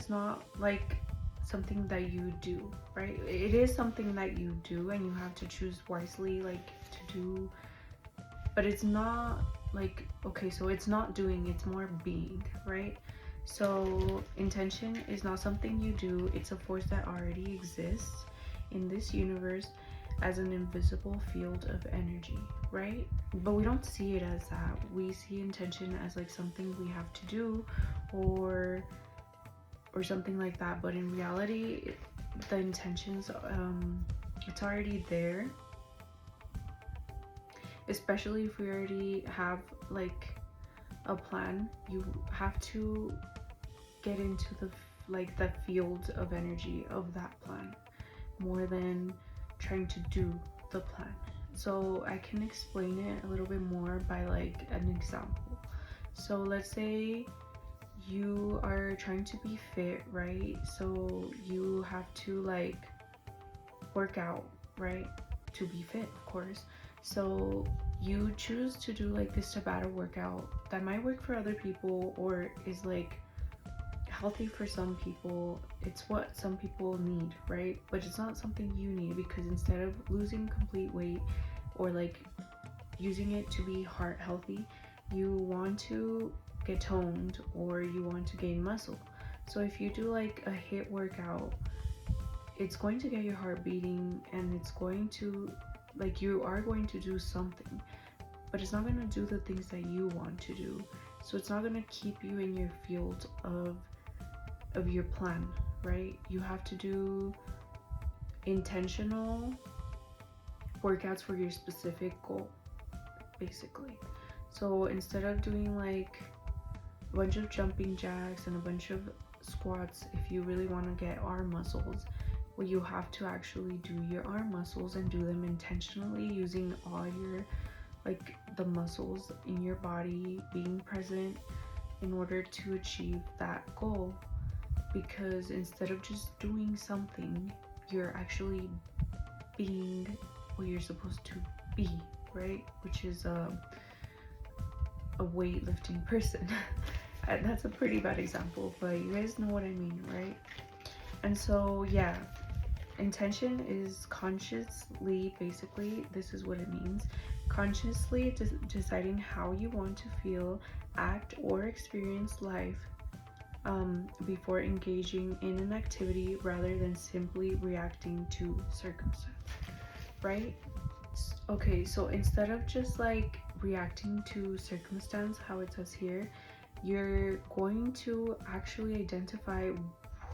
it's not like something that you do, right? It is something that you do and you have to choose wisely, like to do, but it's not like, okay, so it's not doing, it's more being, right? So intention is not something you do, it's a force that already exists in this universe as an invisible field of energy, right? But we don't see it as that. We see intention as like something we have to do, or something like that. But in reality, the intentions, it's already there, especially if we already have like a plan. You have to get into the like the field of energy of that plan more than trying to do the plan. So I can explain it a little bit more by like an example. So let's say you are trying to be fit, right? So you have to like work out, right? To be fit, of course. So you choose to do like this Tabata workout that might work for other people or is like healthy for some people. It's what some people need, right? But it's not something you need, because instead of losing complete weight or like using it to be heart healthy, you want to get toned or you want to gain muscle. So if you do like a HIIT workout, it's going to get your heart beating and it's going to like, you are going to do something, but it's not going to do the things that you want to do. So it's not going to keep you in your field of your plan, right? You have to do intentional workouts for your specific goal, basically. So instead of doing like a bunch of jumping jacks and a bunch of squats, if you really want to get arm muscles, well, you have to actually do your arm muscles and do them intentionally, using all your like the muscles in your body being present in order to achieve that goal. Because instead of just doing something, you're actually being what you're supposed to be, right? Which is a weightlifting person. That's a pretty bad example, but you guys know what I mean, right? And so yeah, intention is consciously, basically this is what it means, consciously deciding how you want to feel, act, or experience life before engaging in an activity, rather than simply reacting to circumstance, right? Okay, so instead of just like reacting to circumstance, how it says here, you're going to actually identify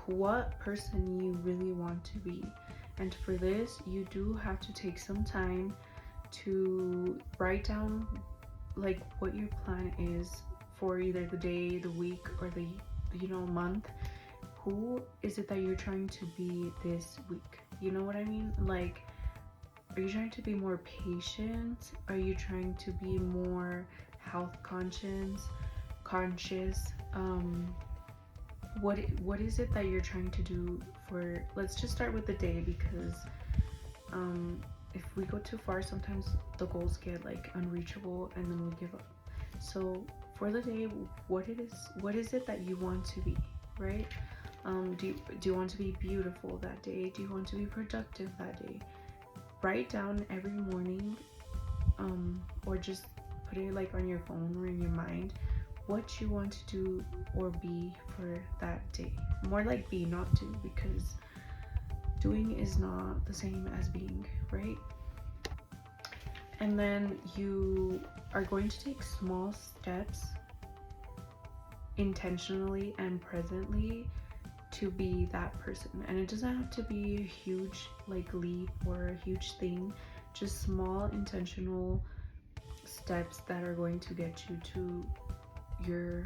what person you really want to be. And for this, you do have to take some time to write down like what your plan is for either the day, the week, or the month. Who is it that you're trying to be this week? You know what I mean? Like, are you trying to be more patient? Are you trying to be more health conscious? What is it that you're trying to do for? Let's just start with the day, because if we go too far, sometimes the goals get like unreachable and then we give up. So for the day, what is it that you want to be, right? Do you want to be beautiful that day? Do you want to be productive that day? Write down every morning, or just put it like on your phone or in your mind, what you want to do or be for that day. More like be, not do, because doing is not the same as being, right? And then you are going to take small steps intentionally and presently to be that person. And it doesn't have to be a huge like leap or a huge thing, just small intentional steps that are going to get you to your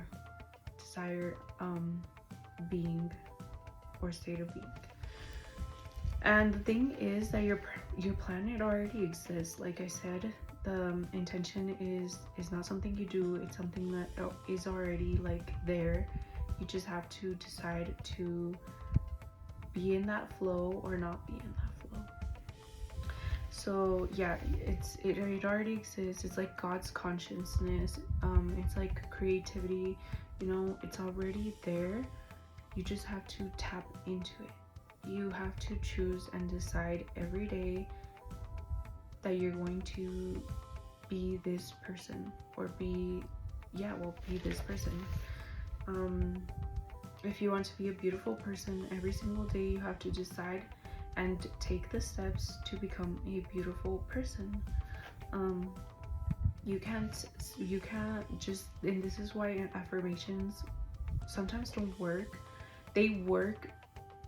desired being or state of being. And the thing is that your planet already exists. Like I said, the intention is not something you do, it's something that is already like there. You just have to decide to be in that flow or not be in that flow. So yeah, it already exists. It's like God's consciousness. It's like creativity, it's already there. you just have to tap into it. You have to choose and decide every day that you're going to be this person, or be this person. If you want to be a beautiful person, every single day you have to decide and take the steps to become a beautiful person. You can't just, and this is why affirmations sometimes don't work. They work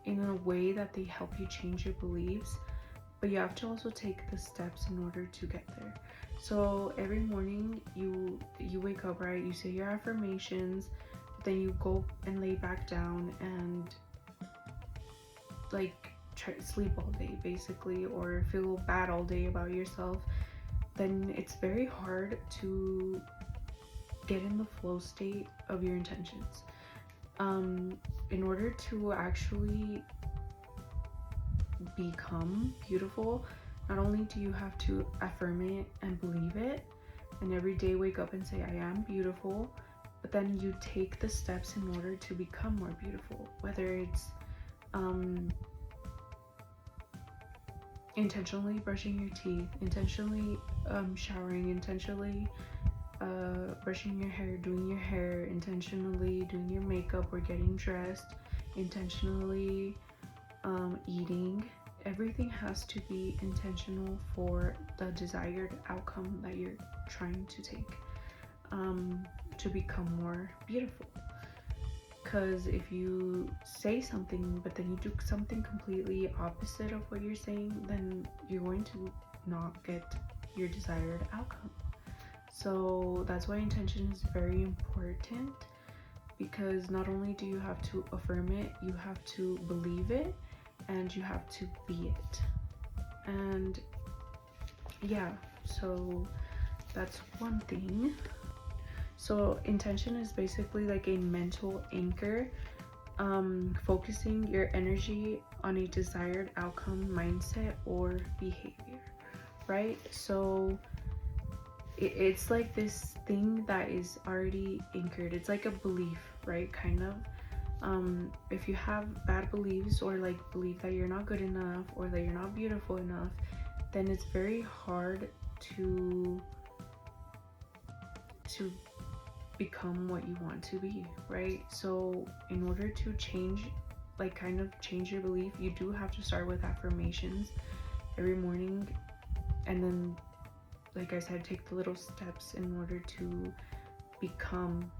in a way that they help you change your beliefs, but you have to also take the steps in order to get there. So every morning you wake up, right? You say your affirmations, then you go and lay back down and like try to sleep all day basically, or feel bad all day about yourself. Then it's very hard to get in the flow state of your intentions. In order to actually become beautiful, not only do you have to affirm it and believe it, and every day wake up and say I am beautiful, but then you take the steps in order to become more beautiful, whether it's intentionally brushing your teeth, intentionally showering, intentionally brushing your hair, doing your hair, intentionally doing your makeup or getting dressed, intentionally eating. Everything has to be intentional for the desired outcome that you're trying to take, to become more beautiful. Because if you say something but then you do something completely opposite of what you're saying, then you're going to not get your desired outcome. So that's why intention is very important, because not only do you have to affirm it, you have to believe it, and you have to be it. And yeah, so that's one thing. So intention is basically like a mental anchor, focusing your energy on a desired outcome, mindset, or behavior, right? So it's like this thing that is already anchored. It's like a belief, right? Kind of. If you have bad beliefs, or like believe that you're not good enough or that you're not beautiful enough, then it's very hard to become what you want to be, right? So in order to change, like kind of change your belief, you do have to start with affirmations every morning, and then, like I said, take the little steps in order to become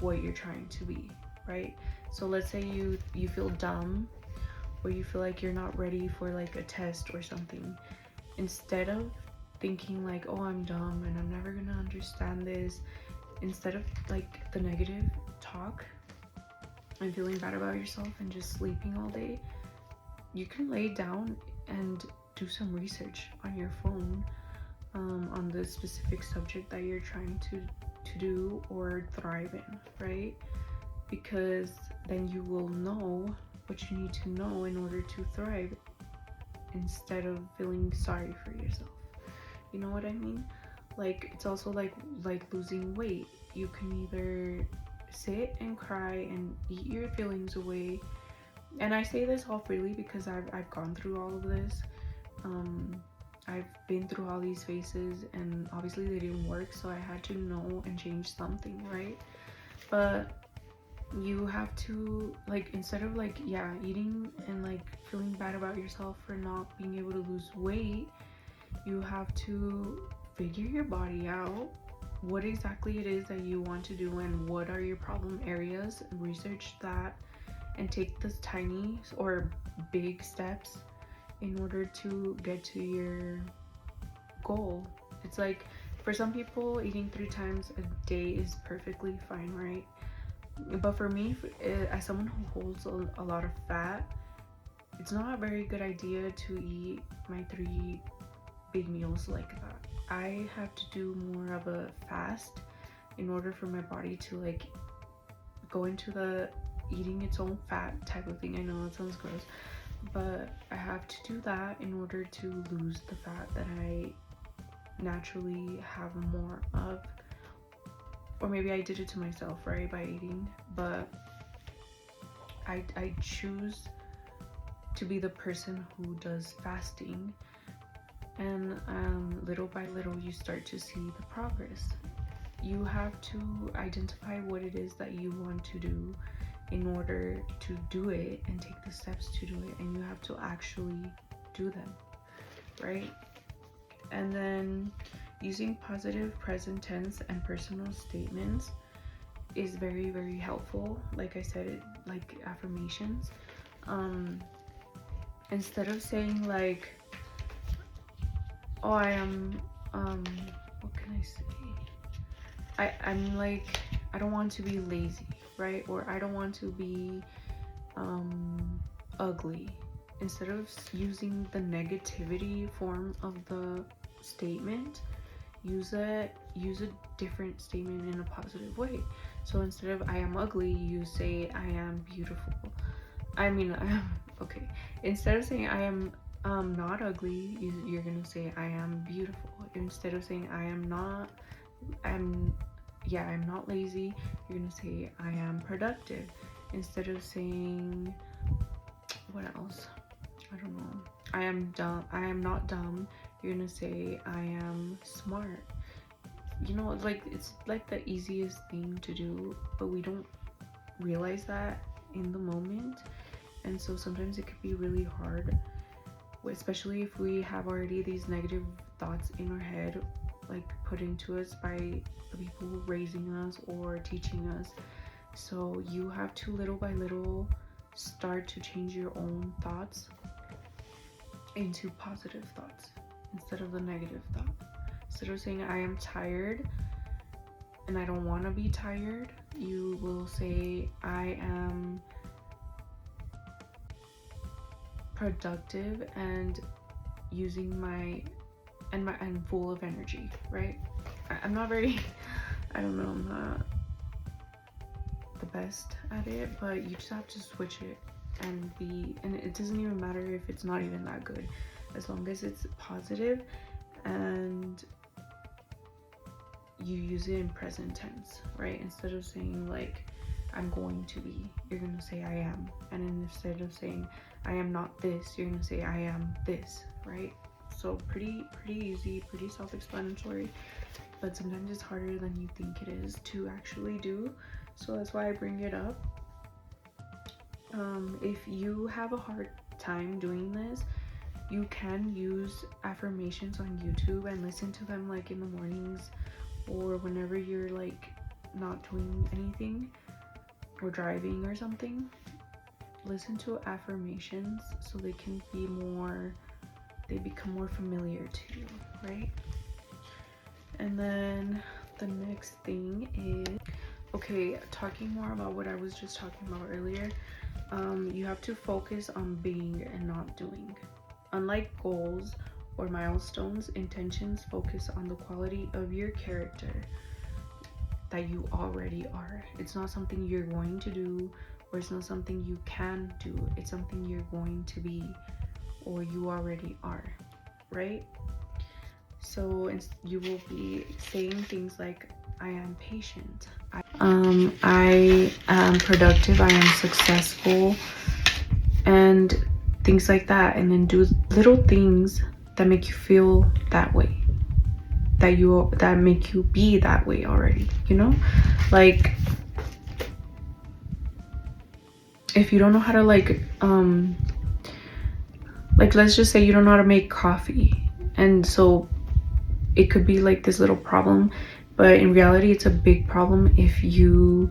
what you're trying to be, right? So let's say you feel dumb, or you feel like you're not ready for like a test or something. Instead of thinking like, oh, I'm dumb and I'm never gonna understand this, instead of like the negative talk and feeling bad about yourself and just sleeping all day, you can lay down and do some research on your phone, on the specific subject that you're trying to do or thrive in, right? Because then you will know what you need to know in order to thrive, instead of feeling sorry for yourself. You know what I mean? Like, it's also like losing weight. You can either sit and cry and eat your feelings away, and I say this all freely because I've gone through all of this. I've been through all these phases, and obviously they didn't work, so I had to know and change something, right? But you have to, like, instead of like, yeah, eating and like feeling bad about yourself for not being able to lose weight, you have to figure your body out, what exactly it is that you want to do, and what are your problem areas. Research that and take the tiny or big steps in order to get to your goal. It's like, for some people, eating 3 times a day is perfectly fine, right? But for me, as someone who holds a lot of fat, it's not a very good idea to eat my 3 big meals like that. I have to do more of a fast in order for my body to like go into the eating its own fat type of thing. I know it sounds gross, but I have to do that in order to lose the fat that I naturally have more of. Or maybe I did it to myself, right, by eating. But I choose to be the person who does fasting, and little by little you start to see the progress. You have to identify what it is that you want to do in order to do it and take the steps to do it, and you have to actually do them, right? And then using positive present tense and personal statements is very, very helpful. Like I said, like affirmations. Instead of saying like, oh, I am what can I say, I'm like, I don't want to be lazy, right? Or I don't want to be ugly. Instead of using the negativity form of the statement, use a different statement in a positive way. So instead of I am ugly, you say I am beautiful. Okay. Instead of saying I am not ugly, you're gonna say I am beautiful. Instead of saying I'm not lazy, you're gonna say I am productive. Instead of saying, what else? I don't know. I am not dumb, you're gonna say I am smart. You know, like, it's like the easiest thing to do, but we don't realize that in the moment. And so sometimes it could be really hard, especially if we have already these negative thoughts in our head, like put into us by the people raising us or teaching us. So you have to little by little start to change your own thoughts into positive thoughts instead of the negative thought. Instead of saying I am tired and I don't want to be tired, you will say I am productive and I'm full of energy, right? I'm not very I'm not the best at it, but you just have to switch it and it doesn't even matter if it's not even that good, as long as it's positive and you use it in present tense, right? Instead of saying like I'm going to be, you're gonna say I am. And then instead of saying I am not this, you're gonna say I am this, right? So pretty easy, pretty self-explanatory, but sometimes it's harder than you think it is to actually do. So that's why I bring it up. If you have a hard time doing this, you can use affirmations on YouTube and listen to them like in the mornings or whenever you're like not doing anything or driving or something. Listen to affirmations so they become more familiar to you, right? And then the next thing is, okay, talking more about what I was just talking about earlier, you have to focus on being and not doing. Unlike goals or milestones, intentions focus on the quality of your character that you already are. It's not something you're going to do, or it's not something you can do. It's something you're going to be, or you already are, right? So you will be saying things like I am patient, I am productive, I am successful, and things like that. And then do little things that make you feel that way, that make you be that way already, you know? Like, if you don't know how to like let's just say you don't know how to make coffee, and so it could be like this little problem, but in reality it's a big problem if you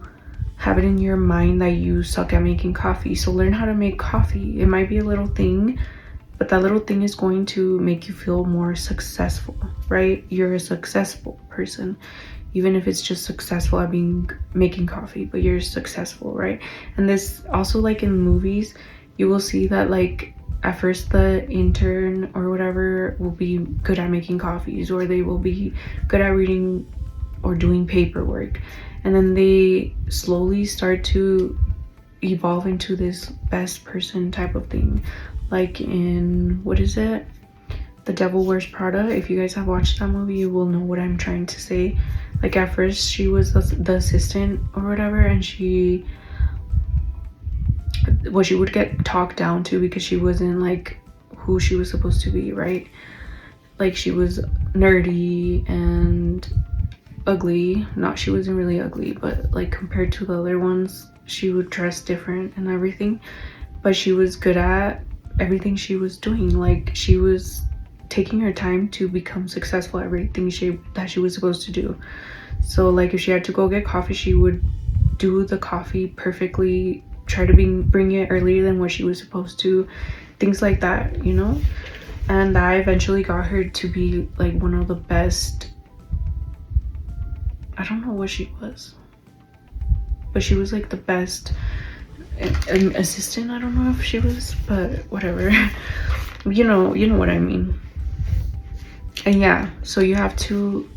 have it in your mind that you suck at making coffee. So learn how to make coffee. It might be a little thing, but that little thing is going to make you feel more successful, right? You're a successful person, even if it's just successful at making coffee, but you're successful, right? And this also, like in movies, you will see that like at first the intern or whatever will be good at making coffees, or they will be good at reading or doing paperwork, and then they slowly start to evolve into this best person type of thing. Like in, what is it, The Devil Wears Prada? If you guys have watched that movie, you will know what I'm trying to say. Like at first she was the assistant or whatever, and she well, she would get talked down to because she wasn't like who she was supposed to be, right? Like she was nerdy and ugly. Not, she wasn't really ugly, but like compared to the other ones, she would dress different and everything. But she was good at everything she was doing. Like she was taking her time to become successful at everything that she was supposed to do. So like if she had to go get coffee, she would do the coffee perfectly, try to bring it earlier than what she was supposed to, things like that, you know. And I eventually got her to be like one of the best, I don't know what she was, but she was like the best assistant. I don't know if she was, but whatever. You know what I mean. And yeah, so you have to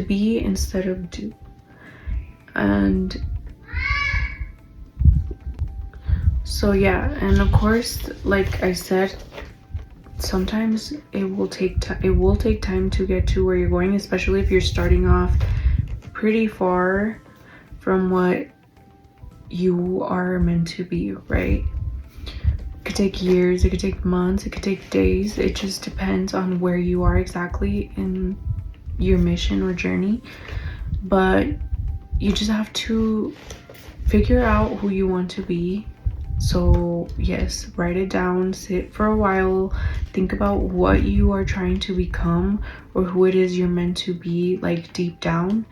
be instead of do. And so yeah, and of course, like I said, sometimes it will take time to get to where you're going, especially if you're starting off pretty far from what you are meant to be, right? It could take years, it could take months, it could take days. It just depends on where you are exactly in your mission or journey. But you just have to figure out who you want to be. So yes, write it down, sit for a while, think about what you are trying to become or who it is you're meant to be, like deep down,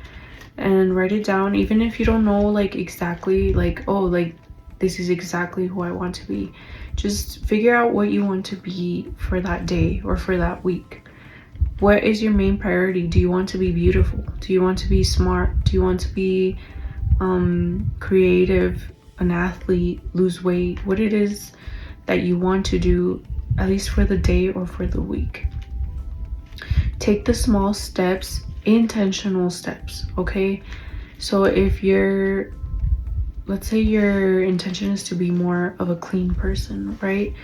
and write it down. Even if you don't know like exactly like, oh, like this is exactly who I want to be, just figure out what you want to be for that day or for that week. What is your main priority? Do you want to be beautiful? Do you want to be smart? Do you want to be creative, an athlete, lose weight? What it is that you want to do, at least for the day or for the week. Take the small steps, intentional steps, okay? So if let's say your intention is to be more of a clean person, right?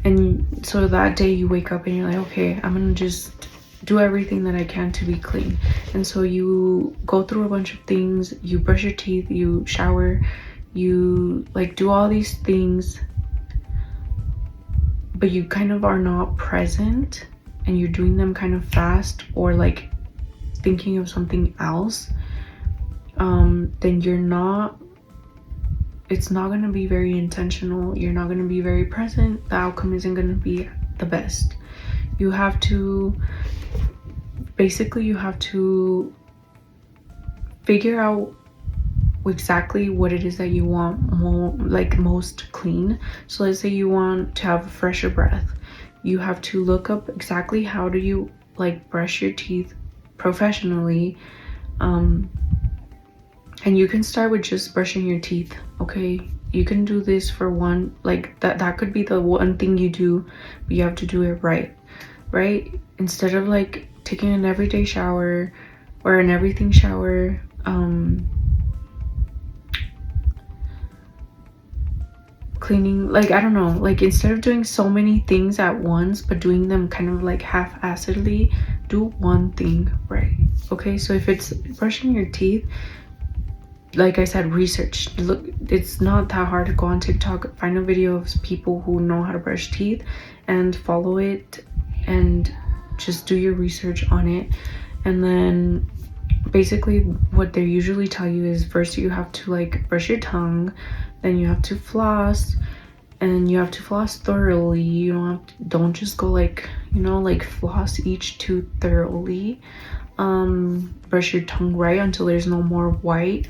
And so that day you wake up and you're like, okay, I'm gonna just do everything that I can to be clean. And so you go through a bunch of things, you brush your teeth, you shower, you like do all these things, but you kind of are not present and you're doing them kind of fast or like thinking of something else, then it's not going to be very intentional. You're not going to be very present. The outcome isn't going to be the best. You have to figure out exactly what it is that you want most clean. So let's say you want to have a fresher breath. You have to look up exactly how do you like brush your teeth professionally, and you can start with just brushing your teeth, okay? You can do this for one, like that could be the one thing you do, but you have to do it right? Instead of like taking an everyday shower or an everything shower, cleaning, like I don't know, like instead of doing so many things at once but doing them kind of like half-assedly, do one thing right, okay? So if it's brushing your teeth, like I said, research. Look, it's not that hard to go on TikTok, find a video of people who know how to brush teeth and follow it and just do your research on it. And then basically what they usually tell you is first you have to like brush your tongue, then you have to floss, and you have to floss thoroughly. You don't just go like, like floss each tooth thoroughly. Brush your tongue right until there's no more white.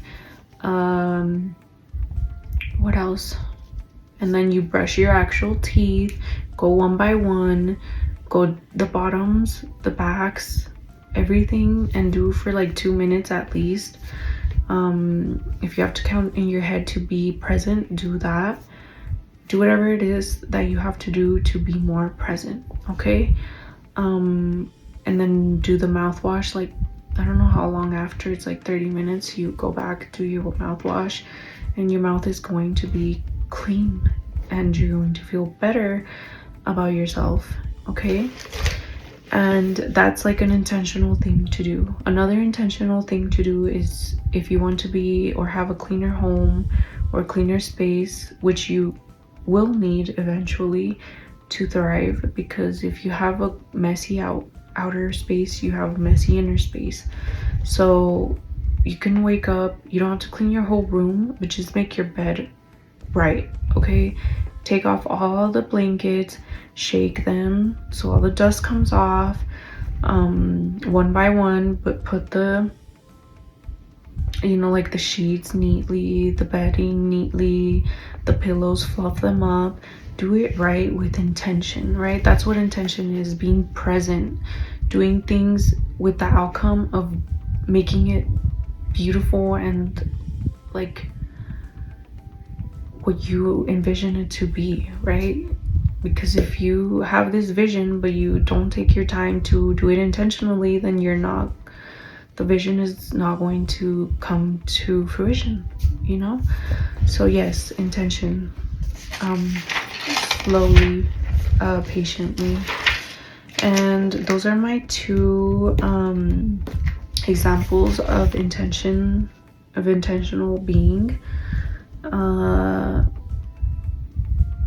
What else? And then you brush your actual teeth, go one by one, go the bottoms, the backs, everything, and do for like 2 minutes at least. If you have to count in your head to be present, do that. Do whatever it is that you have to do to be more present, okay? And then do the mouthwash, like I don't know how long after, it's like 30 minutes, you go back, do your mouthwash, and your mouth is going to be clean and you're going to feel better about yourself, okay? And that's like an intentional thing to do. Another intentional thing to do is if you want to be or have a cleaner home or cleaner space, which you will need eventually to thrive, because if you have a messy outer space, you have a messy inner space. So you can wake up, you don't have to clean your whole room, but just make your bed right, okay? Take off all the blankets, shake them so all the dust comes off, one by one, but put the, you know, like the sheets neatly, the bedding neatly, the pillows, fluff them up. Do it right with intention, right? That's what intention is, being present, doing things with the outcome of making it beautiful and like what you envision it to be, right? Because if you have this vision but you don't take your time to do it intentionally, then the vision is not going to come to fruition, you know? So yes, intention, slowly, patiently. And those are my two examples of intentional being.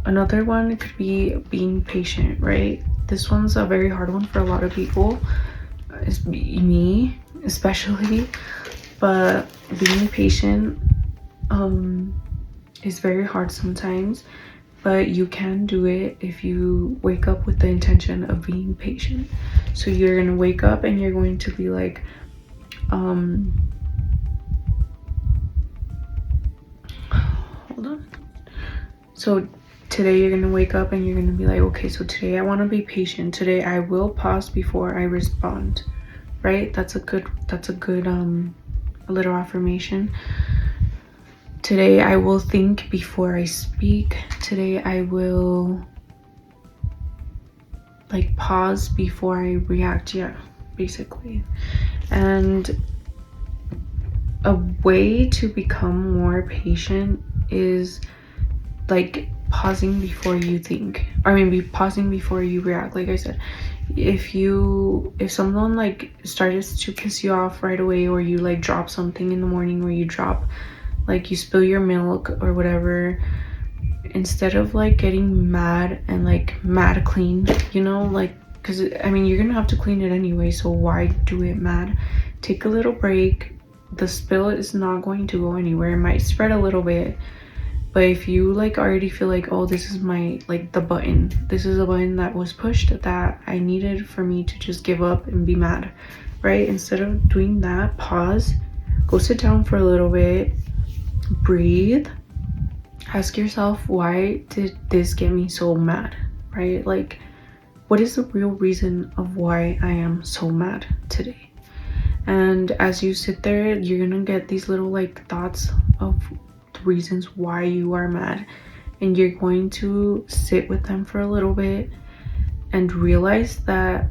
Another one could be being patient, right? This one's a very hard one for a lot of people, it's me especially, but being patient is very hard sometimes, but you can do it if you wake up with the intention of being patient. So you're gonna wake up and you're going to be like, hold on. So today you're gonna wake up and you're gonna be like, okay, so today I want to be patient. Today I will pause before I respond, right? That's a good a little affirmation. Today I will think before I speak. Today I will like pause before I react, yeah, basically. And a way to become more patient is like pausing before you think, or maybe pausing before you react. Like I said, if someone like started to piss you off right away, or you like drop something in the morning, or you spill your milk or whatever, instead of like getting mad and like mad clean, you know, like, because I mean you're gonna have to clean it anyway, so why do it mad? Take a little break. The spill is not going to go anywhere. It might spread a little bit, but if you like already feel like, oh, this is my like this is a button that was pushed that I needed for me to just give up and be mad, right? Instead of doing that, pause, go sit down for a little bit, breathe, ask yourself, why did this get me so mad, right? Like, what is the real reason of why I am so mad today? And as you sit there, you're gonna get these little like thoughts of the reasons why you are mad, and you're going to sit with them for a little bit and realize that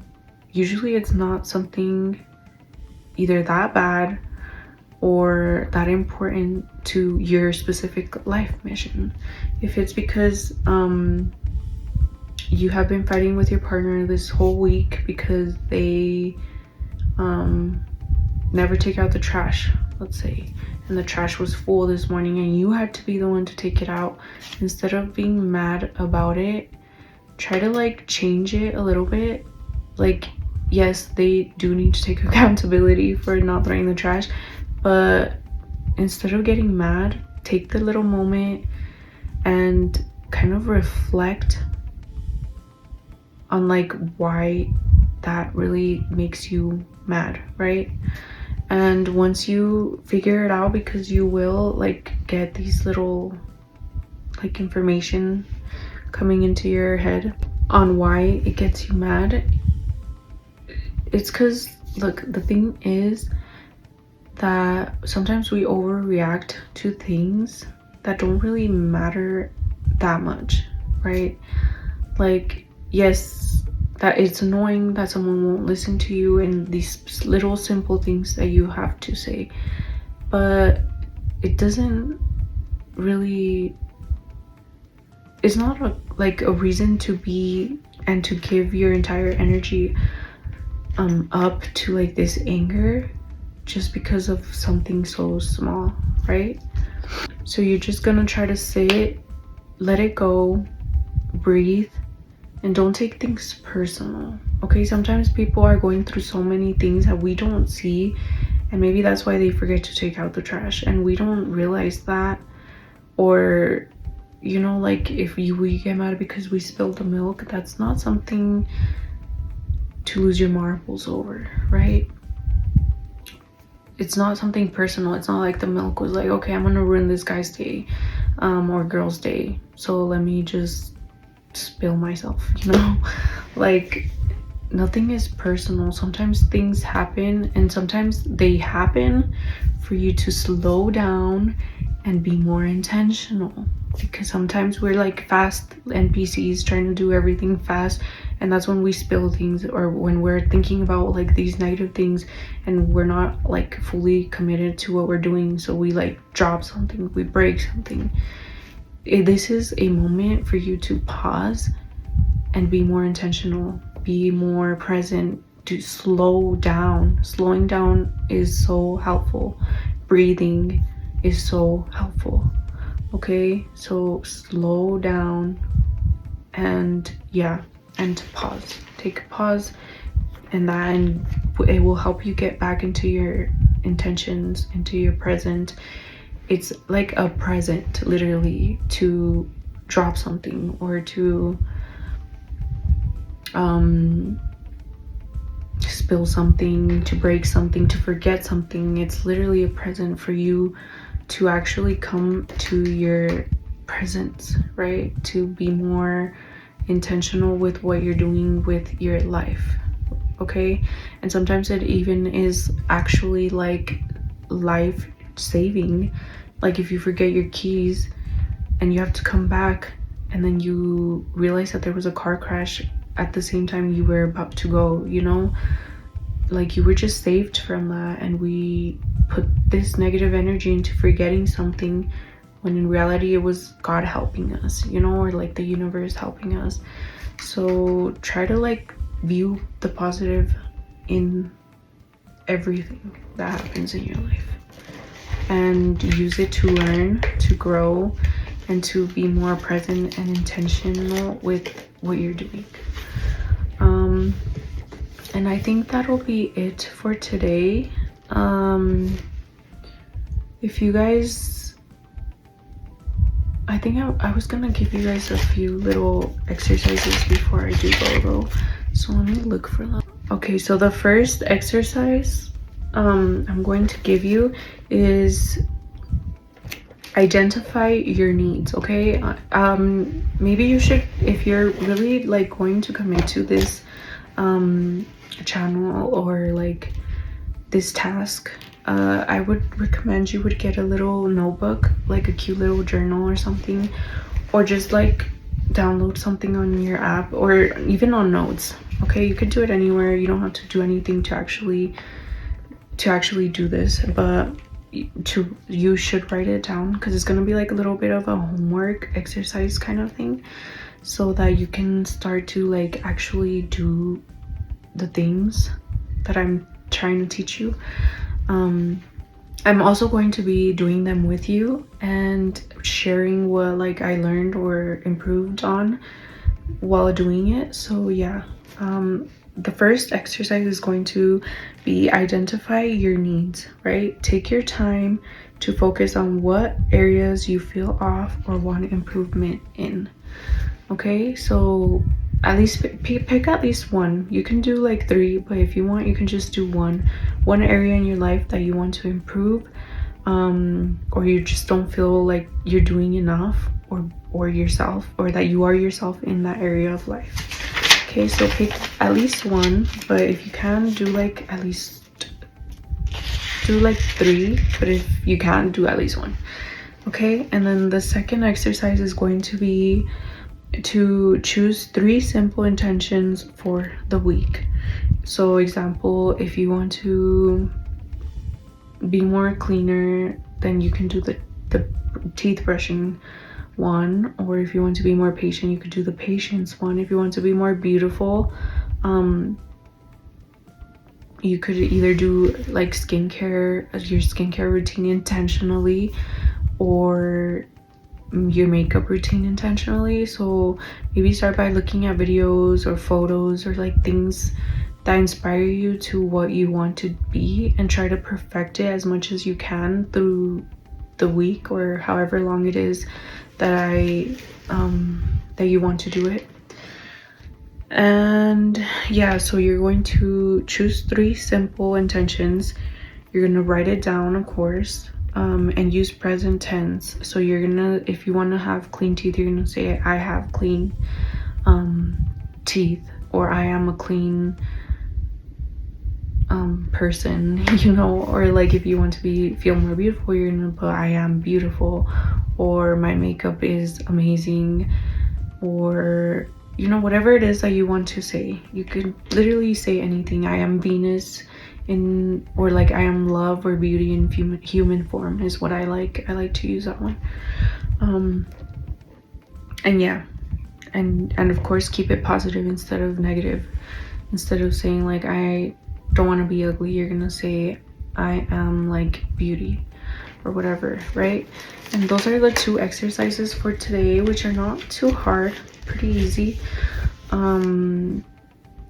usually it's not something either that bad or that important to your specific life mission. If it's because you have been fighting with your partner this whole week because they never take out the trash, let's say, and the trash was full this morning and you had to be the one to take it out, instead of being mad about it, try to like change it a little bit. Like, yes, they do need to take accountability for not throwing the trash, but instead of getting mad, take the little moment and kind of reflect on like why that really makes you mad, right? And once you figure it out, because you will like get these little like information coming into your head on why it gets you mad, it's because, look, the thing is that sometimes we overreact to things that don't really matter that much, right? Like, yes, that it's annoying that someone won't listen to you and these little simple things that you have to say, but it doesn't really, it's not a reason to be and to give your entire energy up to like this anger just because of something so small, right? So you're just gonna try to sit let it go, breathe, and don't take things personal. Okay, sometimes people are going through so many things that we don't see, and maybe that's why they forget to take out the trash, and we don't realize that. Or, you know, like if we get mad because we spilled the milk, that's not something to lose your marbles over, right? It's not something personal. It's not like the milk was like, okay, I'm gonna ruin this guy's day or girl's day, so let me just spill myself, you know. Like, nothing is personal. Sometimes things happen, and sometimes they happen for you to slow down and be more intentional, because sometimes we're like fast NPCs trying to do everything fast, and that's when we spill things, or when we're thinking about like these negative things and we're not like fully committed to what we're doing, so we like drop something, we break something. This is a moment for you to pause and be more intentional, be more present, to slow down. Slowing down is so helpful. Breathing is so helpful. Okay, so slow down, and yeah, and to pause. Take a pause, and it will help you get back into your intentions, into your present. It's like a present, literally, to drop something, or to spill something, to break something, to forget something. It's literally a present for you to actually come to your presence, right? To be more intentional with what you're doing with your life. Okay, and sometimes it even is actually like life saving. Like if you forget your keys and you have to come back, and then you realize that there was a car crash at the same time you were about to go, you know, like you were just saved from that, and we put this negative energy into forgetting something, when in reality it was God helping us, you know, or like the universe helping us. So try to like view the positive in everything that happens in your life, and use it to learn, to grow, and to be more present and intentional with what you're doing. And I think that'll be it for today. If you guys, I think I was gonna give you guys a few little exercises before I do go though, so let me look for them. Okay, so the first exercise I'm going to give you is identify your needs. Okay, maybe you should, if you're really like going to commit to this channel or like this task, I would recommend you would get a little notebook, like a cute little journal or something, or just like download something on your app, or even on Notes. Okay, you could do it anywhere. You don't have to do anything to actually do this, but you should write it down, because it's gonna be like a little bit of a homework exercise kind of thing, so that you can start to like actually do the things that I'm trying to teach you. I'm also going to be doing them with you and sharing what like I learned or improved on while doing it. So yeah, the first exercise is going to be identify your needs, right? Take your time to focus on what areas you feel off or want improvement in. Okay, so at least pick at least one. You can do like 3, but if you want, you can just do one area in your life that you want to improve, or you just don't feel like you're doing enough, or yourself, or that you are yourself in that area of life. Okay, so pick at least one, but if you can, do like at least do like 3, but if you can't, do at least 1. Okay, and then the second exercise is going to be to choose 3 simple intentions for the week. So example, if you want to be more cleaner, then you can do the teeth brushing one, or if you want to be more patient, you could do the patience one. If you want to be more beautiful, you could either do like skincare, your skincare routine intentionally, or your makeup routine intentionally. So maybe start by looking at videos or photos or like things that inspire you to what you want to be, and try to perfect it as much as you can through the week or however long it is that that you want to do it. And yeah, so you're going to choose 3 simple intentions. You're gonna write it down, of course, and use present tense. So you're gonna, if you want to have clean teeth, you're gonna say I have clean teeth, or I am a clean person, you know. Or like if you want to feel more beautiful, you're gonna put I am beautiful, or my makeup is amazing, or you know, whatever it is that you want to say. You could literally say anything. I am Venus in, or like I am love or beauty in human form is what I like to use that one. And yeah, and of course keep it positive instead of negative. Instead of saying like I don't want to be ugly, you're gonna say I am like beauty or whatever, right? And those are the 2 exercises for today, which are not too hard, pretty easy. And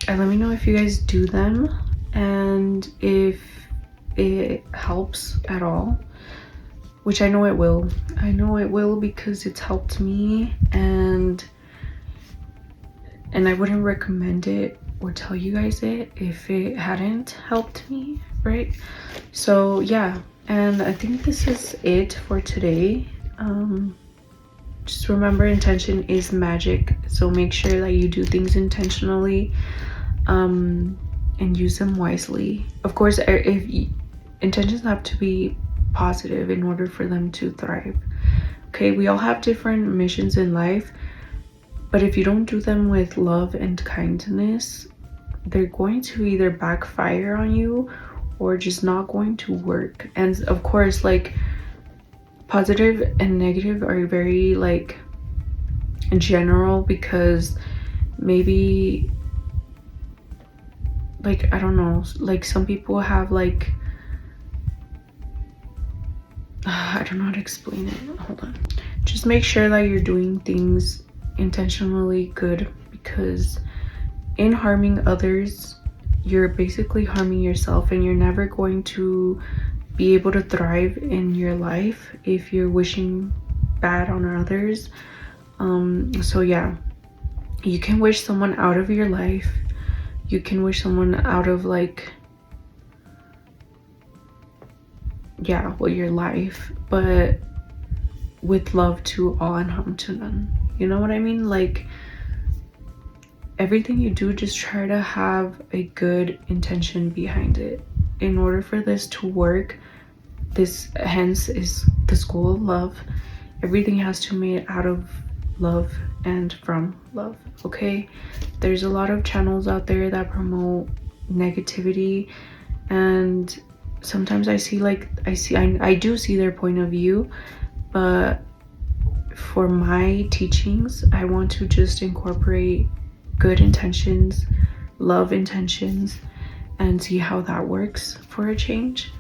let me know if you guys do them and if it helps at all, which I know it will. I know it will because it's helped me, and I wouldn't recommend it or tell you guys it if it hadn't helped me, right? So yeah, and I think this is it for today. Just remember, intention is magic, so make sure that you do things intentionally, and use them wisely. Of course, if intentions have to be positive in order for them to thrive. Okay, we all have different missions in life, but if you don't do them with love and kindness, they're going to either backfire on you or just not going to work. And of course, like, positive and negative are very like general, because maybe like, I don't know, like some people have like I don't know how to explain it. Hold on. Just make sure that you're doing things intentionally good, because in harming others, you're basically harming yourself, and you're never going to be able to thrive in your life if you're wishing bad on others. So yeah, you can wish someone out of your life, you can wish someone out of like, yeah, well, your life, but with love to all and harm to none. You know what I mean? Like, everything you do, just try to have a good intention behind it. In order for this to work, this hence is the school of love. Everything has to be made out of love and from love, okay? There's a lot of channels out there that promote negativity, and sometimes I do see their point of view, but for my teachings, I want to just incorporate good intentions, love intentions, and see how that works for a change.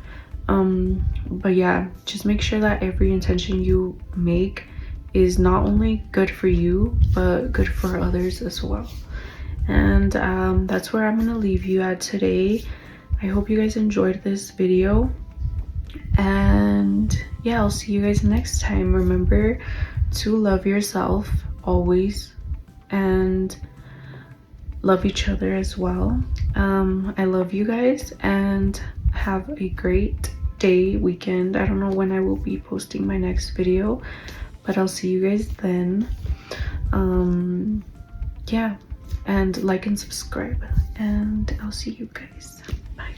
But yeah, just make sure that every intention you make is not only good for you, but good for others as well. And that's where I'm gonna leave you at today. I hope you guys enjoyed this video, and yeah, I'll see you guys next time. Remember to love yourself always, and love each other as well. I love you guys, and have a great day, weekend. I don't know when I will be posting my next video, but I'll see you guys then. Yeah, and like and subscribe, and I'll see you guys. Bye.